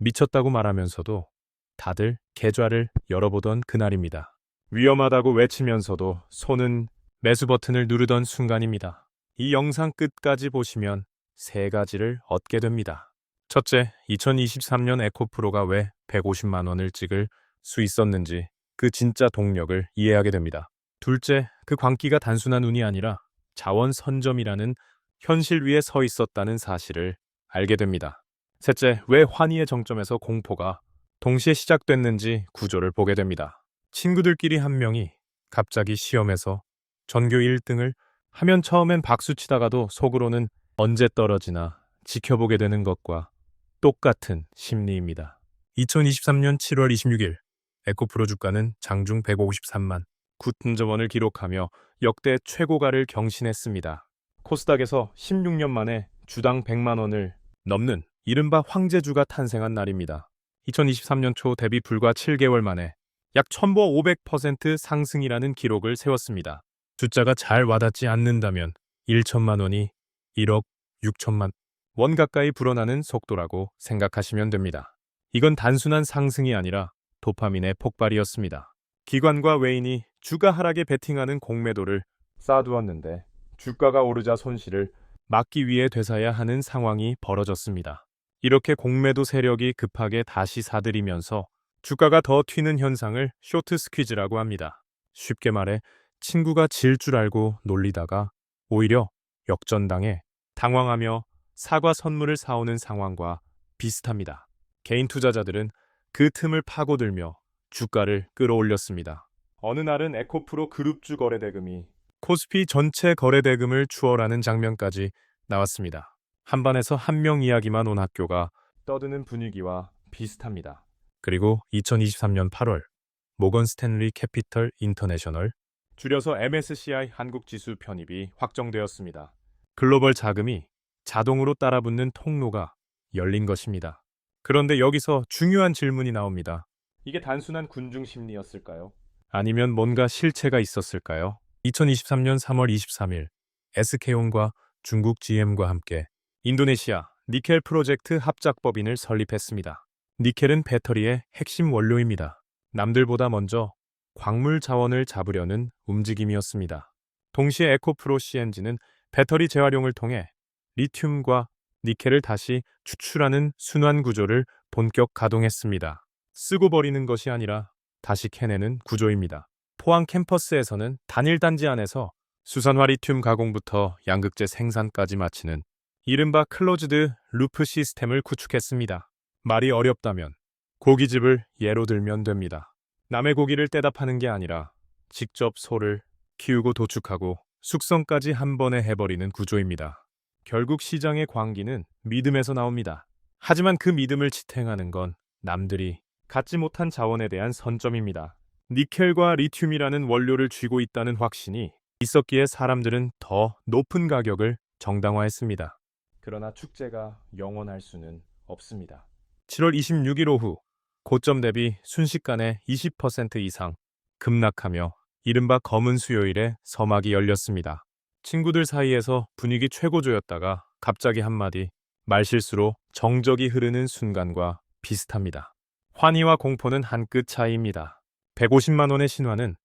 미쳤다고 말하면서도 다들 계좌를 열어보던 그날입니다. 위험하다고 외치면서도 손은 매수 버튼을 누르던 순간입니다. 이 영상 끝까지 보시면 세 가지를 얻게 됩니다. 첫째, 2023년 에코프로가 왜 150만 원을 찍을 수 있었는지 그 진짜 동력을 이해하게 됩니다. 둘째, 그 광기가 단순한 운이 아니라 자원 선점이라는 현실 위에 서 있었다는 사실을 알게 됩니다. 셋째, 왜 환희의 정점에서 공포가 동시에 시작됐는지 구조를 보게 됩니다. 친구들끼리 한 명이 갑자기 시험에서 전교 1등을 하면 처음엔 박수치다가도 속으로는 언제 떨어지나 지켜보게 되는 것과 똑같은 심리입니다. 2023년 7월 26일 에코프로 주가는 장중 153만 9천 원을 기록하며 역대 최고가를 경신했습니다. 코스닥에서 16년 만에 주당 100만 원을 넘는 이른바 황제주가 탄생한 날입니다. 2023년 초 대비 불과 7개월 만에 약 1500% 상승이라는 기록을 세웠습니다. 숫자가 잘 와닿지 않는다면 1천만 원이 1억 6천만 원 가까이 불어나는 속도라고 생각하시면 됩니다. 이건 단순한 상승이 아니라 도파민의 폭발이었습니다. 기관과 외인이 주가 하락에 베팅하는 공매도를 쌓아두었는데 주가가 오르자 손실을 막기 위해 되사야 하는 상황이 벌어졌습니다. 이렇게 공매도 세력이 급하게 다시 사들이면서 주가가 더 튀는 현상을 쇼트 스퀴즈라고 합니다. 쉽게 말해 친구가 질 줄 알고 놀리다가 오히려 역전당해 당황하며 사과 선물을 사오는 상황과 비슷합니다. 개인 투자자들은 그 틈을 파고들며 주가를 끌어올렸습니다. 어느 날은 에코프로 그룹주 거래대금이 코스피 전체 거래대금을 추월하는 장면까지 나왔습니다. 한반에서 한 명 이야기만 온 학교가 떠드는 분위기와 비슷합니다. 그리고 2023년 8월 모건 스탠리 캐피털 인터내셔널 줄여서 MSCI 한국지수 편입이 확정되었습니다. 글로벌 자금이 자동으로 따라붙는 통로가 열린 것입니다. 그런데 여기서 중요한 질문이 나옵니다. 이게 단순한 군중 심리였을까요? 아니면 뭔가 실체가 있었을까요? 2023년 3월 23일 SK온과 중국 GM과 함께 인도네시아 니켈 프로젝트 합작법인을 설립했습니다. 니켈은 배터리의 핵심 원료입니다. 남들보다 먼저 광물 자원을 잡으려는 움직임이었습니다. 동시에 에코프로 CNG는 배터리 재활용을 통해 리튬과 니켈을 다시 추출하는 순환 구조를 본격 가동했습니다. 쓰고 버리는 것이 아니라 다시 캐내는 구조입니다. 포항 캠퍼스에서는 단일 단지 안에서 수산화 리튬 가공부터 양극재 생산까지 마치는 이른바 클로즈드 루프 시스템을 구축했습니다. 말이 어렵다면 고깃집을 예로 들면 됩니다. 남의 고기를 떼다 파는 게 아니라 직접 소를 키우고 도축하고 숙성까지 한 번에 해버리는 구조입니다. 결국 시장의 광기는 믿음에서 나옵니다. 하지만 그 믿음을 지탱하는 건 남들이 갖지 못한 자원에 대한 선점입니다. 니켈과 리튬이라는 원료를 쥐고 있다는 확신이 있었기에 사람들은 더 높은 가격을 정당화했습니다. 그러나 축제가 영원할 수는 없습니다. 7월 26일 오후 고점 대비 순식간에 20% 이상 급락하며 이른바 검은 수요일에 서막이 열렸습니다. 친구들 사이에서 분위기 최고조였다가 갑자기 한마디 말실수로 정적이 흐르는 순간과 비슷합니다. 환희와 공포는 한 끗 차이입니다. 150만 원의 신화는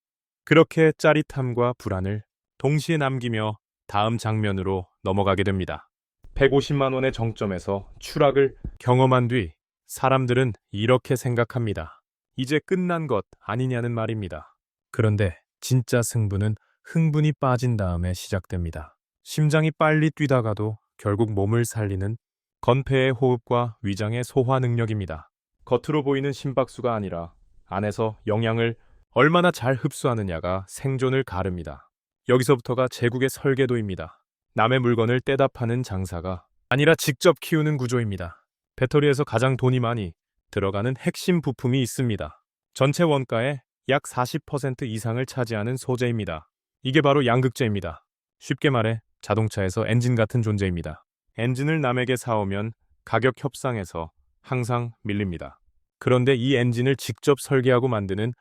그렇게 짜릿함과 불안을 동시에 남기며 다음 장면으로 넘어가게 됩니다. 150만 원의 정점에서 추락을 경험한 뒤 사람들은 이렇게 생각합니다. 이제 끝난 것 아니냐는 말입니다. 그런데 진짜 승부는 흥분이 빠진 다음에 시작됩니다. 심장이 빨리 뛰다가도 결국 몸을 살리는 건폐의 호흡과 위장의 소화 능력입니다. 겉으로 보이는 심박수가 아니라 안에서 영양을 얼마나 잘 흡수하느냐가 생존을 가릅니다. 여기서부터가 제국의 설계도입니다. 남의 물건을 떼다 파는 장사가 아니라 직접 키우는 구조입니다. 배터리에서 가장 돈이 많이 들어가는 핵심 부품이 있습니다. 전체 원가의 약 40% 이상을 차지하는 소재입니다. 이게 바로 양극재입니다. 쉽게 말해 자동차에서 엔진 같은 존재입니다. 엔진을 남에게 사오면 가격 협상에서 항상 밀립니다. 그런데 이 엔진을 직접 설계하고 만드는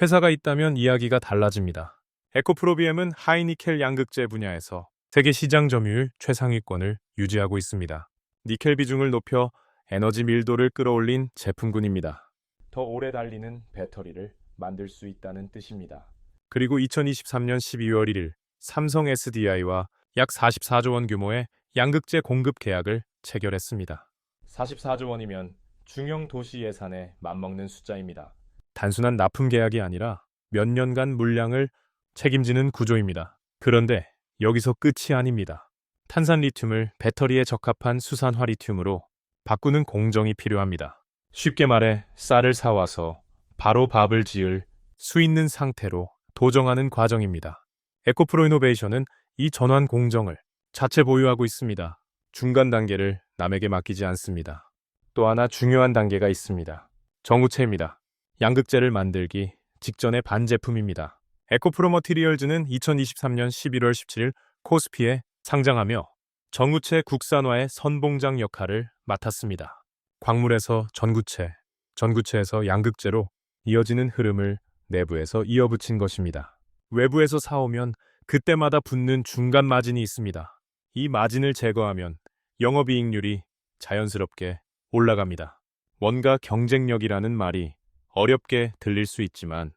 회사가 있다면 이야기가 달라집니다. 에코프로비엠은 하이니켈 양극재 분야에서 세계 시장 점유율 최상위권을 유지하고 있습니다. 니켈 비중을 높여 에너지 밀도를 끌어올린 제품군입니다. 더 오래 달리는 배터리를 만들 수 있다는 뜻입니다. 그리고 2023년 12월 1일 삼성 SDI와 약 44조 원 규모의 양극재 공급 계약을 체결했습니다. 44조 원이면 중형 도시 예산에 맞먹는 숫자입니다. 단순한 납품 계약이 아니라 몇 년간 물량을 책임지는 구조입니다. 그런데 여기서 끝이 아닙니다. 탄산 리튬을 배터리에 적합한 수산화 리튬으로 바꾸는 공정이 필요합니다. 쉽게 말해 쌀을 사와서 바로 밥을 지을 수 있는 상태로 도정하는 과정입니다. 에코프로 이노베이션은 이 전환 공정을 자체 보유하고 있습니다. 중간 단계를 남에게 맡기지 않습니다. 또 하나 중요한 단계가 있습니다. 정우체입니다. 양극재를 만들기 직전의 반제품입니다. 에코프로 머티리얼즈는 2023년 11월 17일 코스피에 상장하며 정우체 국산화의 선봉장 역할을 맡았습니다. 광물에서 전구체, 전구체에서 양극재로 이어지는 흐름을 내부에서 이어붙인 것입니다. 외부에서 사오면 그때마다 붙는 중간 마진이 있습니다. 이 마진을 제거하면 영업이익률이 자연스럽게 올라갑니다. 원가 경쟁력이라는 말이 어렵게 들릴 수 있지만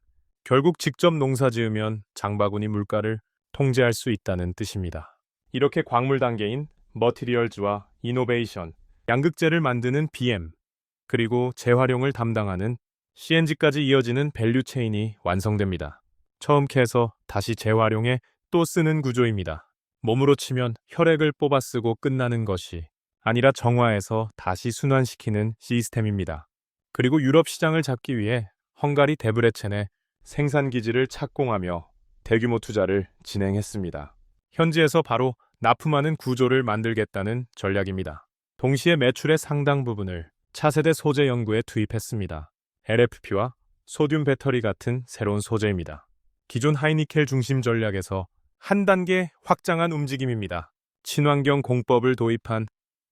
결국 직접 농사 지으면 장바구니 물가를 통제할 수 있다는 뜻입니다. 이렇게 광물 단계인 머티리얼즈와 이노베이션, 양극재를 만드는 BM, 그리고 재활용을 담당하는 CNG까지 이어지는 밸류 체인이 완성됩니다. 처음 캐서 다시 재활용해 또 쓰는 구조입니다. 몸으로 치면 혈액을 뽑아 쓰고 끝나는 것이 아니라 정화해서 다시 순환시키는 시스템입니다. 그리고 유럽 시장을 잡기 위해 헝가리 데브레첸에 생산기지를 착공하며 대규모 투자를 진행했습니다. 현지에서 바로 납품하는 구조를 만들겠다는 전략입니다. 동시에 매출의 상당 부분을 차세대 소재 연구에 투입했습니다. LFP와 소듐 배터리 같은 새로운 소재입니다. 기존 하이니켈 중심 전략에서 한 단계 확장한 움직임입니다. 친환경 공법을 도입한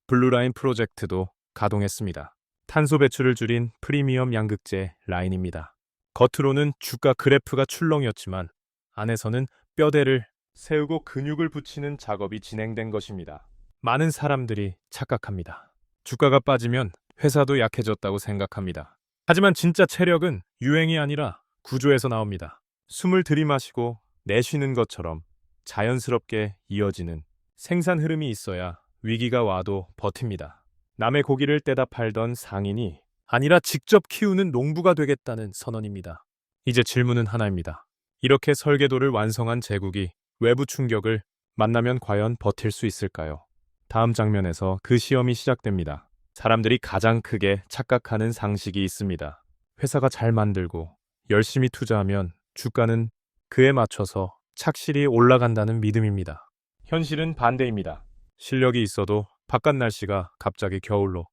블루라인 프로젝트도 가동했습니다. 탄소 배출을 줄인 프리미엄 양극재 라인입니다. 겉으로는 주가 그래프가 출렁이었지만 안에서는 뼈대를 세우고 근육을 붙이는 작업이 진행된 것입니다. 많은 사람들이 착각합니다. 주가가 빠지면 회사도 약해졌다고 생각합니다. 하지만 진짜 체력은 유행이 아니라 구조에서 나옵니다. 숨을 들이마시고 내쉬는 것처럼 자연스럽게 이어지는 생산 흐름이 있어야 위기가 와도 버팁니다. 남의 고기를 떼다 팔던 상인이 아니라 직접 키우는 농부가 되겠다는 선언입니다. 이제 질문은 하나입니다. 이렇게 설계도를 완성한 제국이 외부 충격을 만나면 과연 버틸 수 있을까요? 다음 장면에서 그 시험이 시작됩니다. 사람들이 가장 크게 착각하는 상식이 있습니다. 회사가 잘 만들고 열심히 투자하면 주가는 그에 맞춰서 착실히 올라간다는 믿음입니다. 현실은 반대입니다. 실력이 있어도 바깥 날씨가 갑자기 겨울로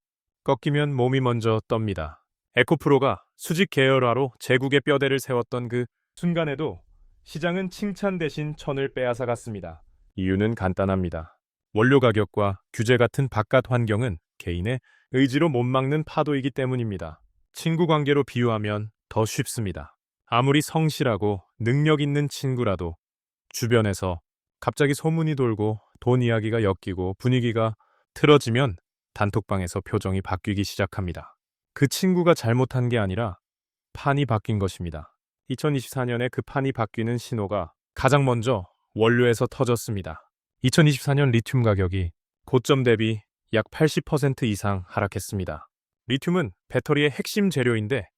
꺾이면 몸이 먼저 떱니다. 에코프로가 수직 계열화로 제국의 뼈대를 세웠던 그 순간에도 시장은 칭찬 대신 천을 빼앗아 갔습니다. 이유는 간단합니다. 원료 가격과 규제 같은 바깥 환경은 개인의 의지로 못 막는 파도이기 때문입니다. 친구 관계로 비유하면 더 쉽습니다. 아무리 성실하고 능력 있는 친구라도 주변에서 갑자기 소문이 돌고 돈 이야기가 엮이고 분위기가 틀어지면 단톡방에서 표정이 바뀌기 시작합니다. 그 친구가 잘못한 게 아니라 판이 바뀐 것입니다. 2024년에 그 판이 바뀌는 신호가 가장 먼저 원료에서 터졌습니다. 2024년 리튬 가격이 고점 대비 약 80% 이상 하락했습니다. 리튬은 배터리의 핵심 재료인데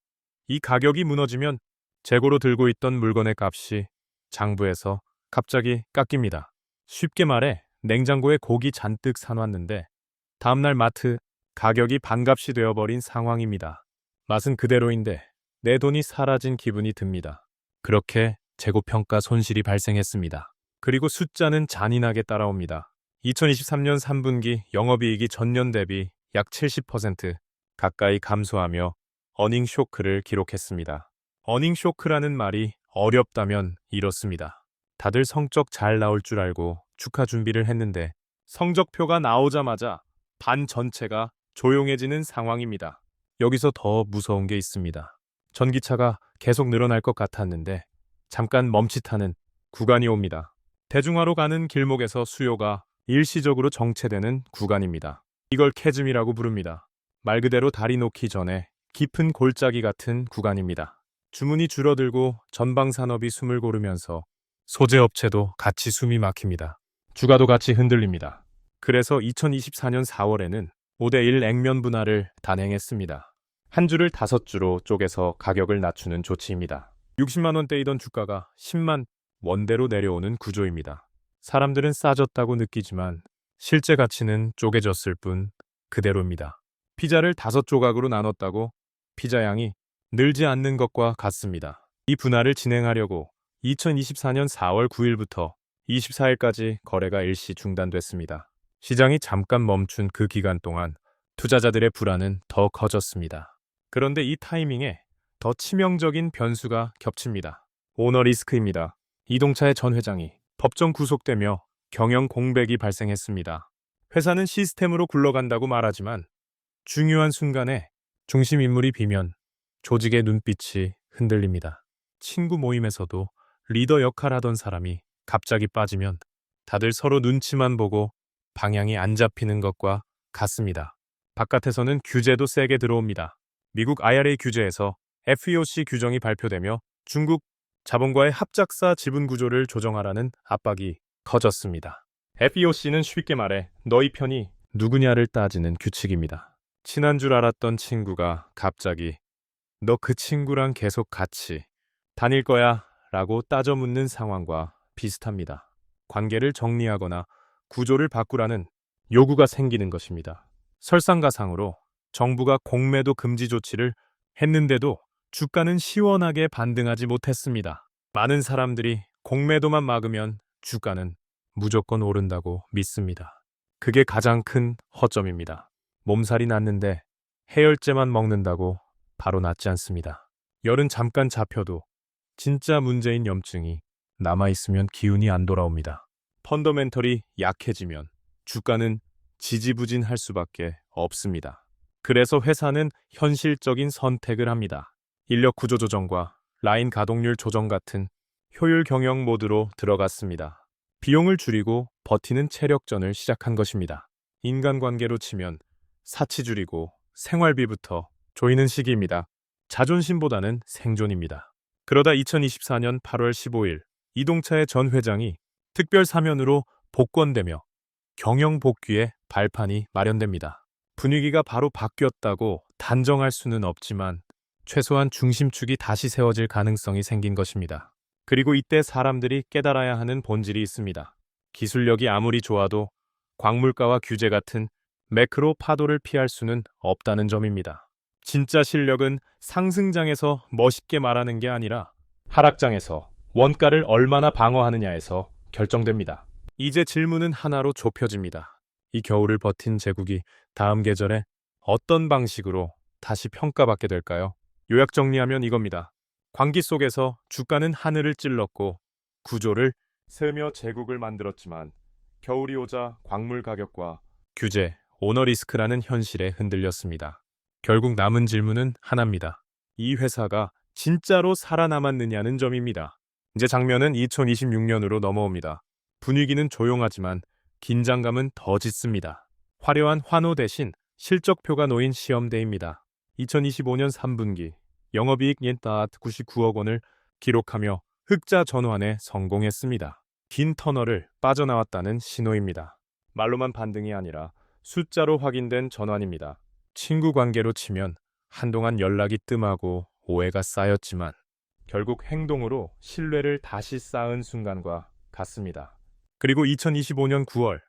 이 가격이 무너지면 재고로 들고 있던 물건의 값이 장부에서 갑자기 깎입니다. 쉽게 말해 냉장고에 고기 잔뜩 사놨는데 다음날 마트 가격이 반값이 되어버린 상황입니다. 맛은 그대로인데 내 돈이 사라진 기분이 듭니다. 그렇게 재고평가 손실이 발생했습니다. 그리고 숫자는 잔인하게 따라옵니다. 2023년 3분기 영업이익이 전년 대비 약 70% 가까이 감소하며 어닝 쇼크를 기록했습니다. 어닝 쇼크라는 말이 어렵다면 이렇습니다. 다들 성적 잘 나올 줄 알고 축하 준비를 했는데 성적표가 나오자마자 반 전체가 조용해지는 상황입니다. 여기서 더 무서운 게 있습니다. 전기차가 계속 늘어날 것 같았는데 잠깐 멈칫하는 구간이 옵니다. 대중화로 가는 길목에서 수요가 일시적으로 정체되는 구간입니다. 이걸 캐즘이라고 부릅니다. 말 그대로 다리 놓기 전에 깊은 골짜기 같은 구간입니다. 주문이 줄어들고 전방 산업이 숨을 고르면서 소재 업체도 같이 숨이 막힙니다. 주가도 같이 흔들립니다. 그래서 2024년 4월에는 5대1 액면 분할을 단행했습니다. 한 주를 5주로 쪼개서 가격을 낮추는 조치입니다. 60만 원대이던 주가가 10만 원대로 내려오는 구조입니다. 사람들은 싸졌다고 느끼지만 실제 가치는 쪼개졌을 뿐 그대로입니다. 피자를 5조각으로 나눴다고 피자 양이 늘지 않는 것과 같습니다. 이 분할을 진행하려고 2024년 4월 9일부터 24일까지 거래가 일시 중단됐습니다. 시장이 잠깐 멈춘 그 기간 동안 투자자들의 불안은 더 커졌습니다. 그런데 이 타이밍에 더 치명적인 변수가 겹칩니다. 오너 리스크입니다. 이동차의 전 회장이 법정 구속되며 경영 공백이 발생했습니다. 회사는 시스템으로 굴러간다고 말하지만 중요한 순간에 중심 인물이 비면 조직의 눈빛이 흔들립니다. 친구 모임에서도 리더 역할하던 사람이 갑자기 빠지면 다들 서로 눈치만 보고 방향이 안 잡히는 것과 같습니다. 바깥에서는 규제도 세게 들어옵니다. 미국 IRA 규제에서 FEOC 규정이 발표되며 중국 자본과의 합작사 지분 구조를 조정하라는 압박이 커졌습니다. FEOC는 쉽게 말해 너희 편이 누구냐를 따지는 규칙입니다. 친한 줄 알았던 친구가 갑자기 너 그 친구랑 계속 같이 다닐 거야 라고 따져 묻는 상황과 비슷합니다. 관계를 정리하거나 구조를 바꾸라는 요구가 생기는 것입니다. 설상가상으로 정부가 공매도 금지 조치를 했는데도 주가는 시원하게 반등하지 못했습니다. 많은 사람들이 공매도만 막으면 주가는 무조건 오른다고 믿습니다. 그게 가장 큰 허점입니다. 몸살이 났는데 해열제만 먹는다고 바로 낫지 않습니다. 열은 잠깐 잡혀도 진짜 문제인 염증이 남아있으면 기운이 안 돌아옵니다. 펀더멘털이 약해지면 주가는 지지부진할 수밖에 없습니다. 그래서 회사는 현실적인 선택을 합니다. 인력 구조 조정과 라인 가동률 조정 같은 효율 경영 모드로 들어갔습니다. 비용을 줄이고 버티는 체력전을 시작한 것입니다. 인간관계로 치면 사치 줄이고 생활비부터 조이는 시기입니다. 자존심보다는 생존입니다. 그러다 2024년 8월 15일 이동차의 전 회장이 특별 사면으로 복권되며 경영 복귀의 발판이 마련됩니다. 분위기가 바로 바뀌었다고 단정할 수는 없지만 최소한 중심축이 다시 세워질 가능성이 생긴 것입니다. 그리고 이때 사람들이 깨달아야 하는 본질이 있습니다. 기술력이 아무리 좋아도 광물가와 규제 같은 매크로 파도를 피할 수는 없다는 점입니다. 진짜 실력은 상승장에서 멋있게 말하는 게 아니라 하락장에서 원가를 얼마나 방어하느냐에서 결정됩니다. 이제 질문은 하나로 좁혀집니다. 이 겨울을 버틴 제국이 다음 계절에 어떤 방식으로 다시 평가받게 될까요? 요약 정리하면 이겁니다. 광기 속에서 주가는 하늘을 찔렀고 구조를 세며 제국을 만들었지만 겨울이 오자 광물 가격과 규제, 오너 리스크라는 현실에 흔들렸습니다. 결국 남은 질문은 하나입니다. 이 회사가 진짜로 살아남았느냐는 점입니다. 이제 장면은 2026년으로 넘어옵니다. 분위기는 조용하지만 긴장감은 더 짙습니다. 화려한 환호 대신 실적표가 놓인 시험대입니다. 2025년 3분기 영업이익 옌따 99억 원을 기록하며 흑자 전환에 성공했습니다. 긴 터널을 빠져나왔다는 신호입니다. 말로만 반등이 아니라 숫자로 확인된 전환입니다. 친구 관계로 치면 한동안 연락이 뜸하고 오해가 쌓였지만 결국 행동으로 신뢰를 다시 쌓은 순간과 같습니다. 그리고 2025년 9월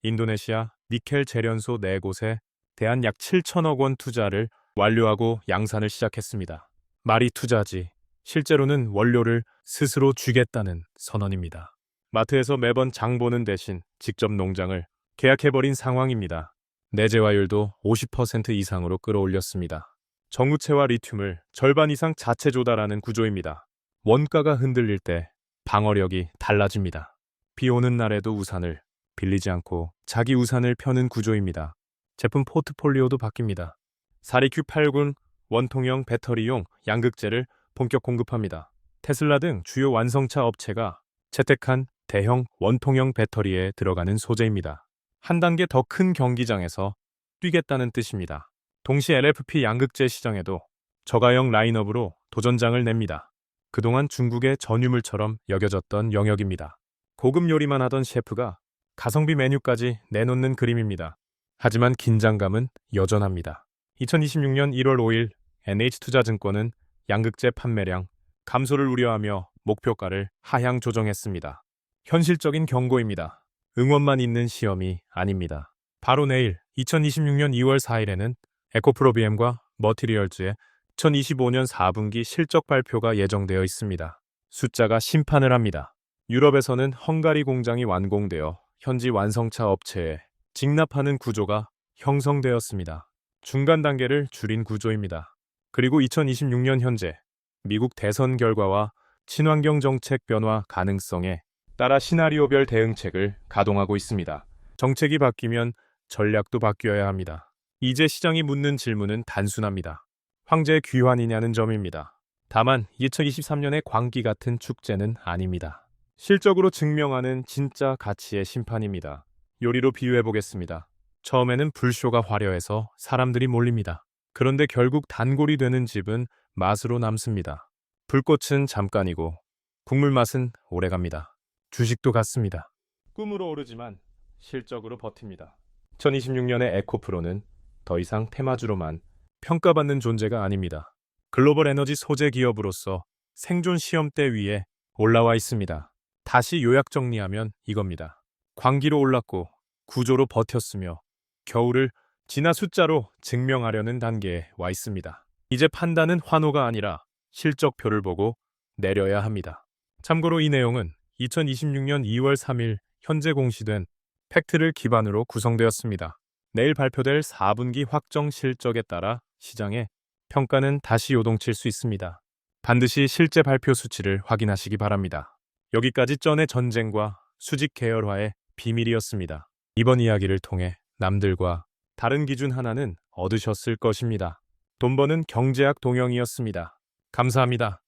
인도네시아 니켈 재련소 4곳에 대한 약 7천억 원 투자를 완료하고 양산을 시작했습니다. 말이 투자지 실제로는 원료를 스스로 주겠다는 선언입니다. 마트에서 매번 장 보는 대신 직접 농장을 계약해버린 상황입니다. 내재화율도 50% 이상으로 끌어올렸습니다. 정유체와 리튬을 절반 이상 자체 조달하는 구조입니다. 원가가 흔들릴 때 방어력이 달라집니다. 비 오는 날에도 우산을 빌리지 않고 자기 우산을 펴는 구조입니다. 제품 포트폴리오도 바뀝니다. 사리큐8군 원통형 배터리용 양극재를 본격 공급합니다. 테슬라 등 주요 완성차 업체가 채택한 대형 원통형 배터리에 들어가는 소재입니다. 한 단계 더 큰 경기장에서 뛰겠다는 뜻입니다. 동시 LFP 양극재 시장에도 저가형 라인업으로 도전장을 냅니다. 그동안 중국의 전유물처럼 여겨졌던 영역입니다. 고급 요리만 하던 셰프가 가성비 메뉴까지 내놓는 그림입니다. 하지만 긴장감은 여전합니다. 2026년 1월 5일 NH투자증권은 양극재 판매량 감소를 우려하며 목표가를 하향 조정했습니다. 현실적인 경고입니다. 응원만 있는 시험이 아닙니다. 바로 내일 2026년 2월 4일에는 에코프로비엠과 머티리얼즈의 2025년 4분기 실적 발표가 예정되어 있습니다. 숫자가 심판을 합니다. 유럽에서는 헝가리 공장이 완공되어 현지 완성차 업체에 직납하는 구조가 형성되었습니다. 중간 단계를 줄인 구조입니다. 그리고 2026년 현재 미국 대선 결과와 친환경 정책 변화 가능성에 따라 시나리오별 대응책을 가동하고 있습니다. 정책이 바뀌면 전략도 바뀌어야 합니다. 이제 시장이 묻는 질문은 단순합니다. 황제의 귀환이냐는 점입니다. 다만 2023년의 광기 같은 축제는 아닙니다. 실적으로 증명하는 진짜 가치의 심판입니다. 요리로 비유해 보겠습니다. 처음에는 불쇼가 화려해서 사람들이 몰립니다. 그런데 결국 단골이 되는 집은 맛으로 남습니다. 불꽃은 잠깐이고 국물 맛은 오래갑니다. 주식도 같습니다. 꿈으로 오르지만 실적으로 버팁니다. 2026년의 에코프로는 더 이상 테마주로만 평가받는 존재가 아닙니다. 글로벌 에너지 소재 기업으로서 생존 시험대 위에 올라와 있습니다. 다시 요약 정리하면 이겁니다. 광기로 올랐고 구조로 버텼으며 겨울을 진화 숫자로 증명하려는 단계에 와 있습니다. 이제 판단은 환호가 아니라 실적표를 보고 내려야 합니다. 참고로 이 내용은 2026년 2월 3일 현재 공시된 팩트를 기반으로 구성되었습니다. 내일 발표될 4분기 확정 실적에 따라 시장의 평가는 다시 요동칠 수 있습니다. 반드시 실제 발표 수치를 확인하시기 바랍니다. 여기까지 쩐의 전쟁과 수직 계열화의 비밀이었습니다. 이번 이야기를 통해 남들과 다른 기준 하나는 얻으셨을 것입니다. 돈 버는 경제학 동영이었습니다. 감사합니다.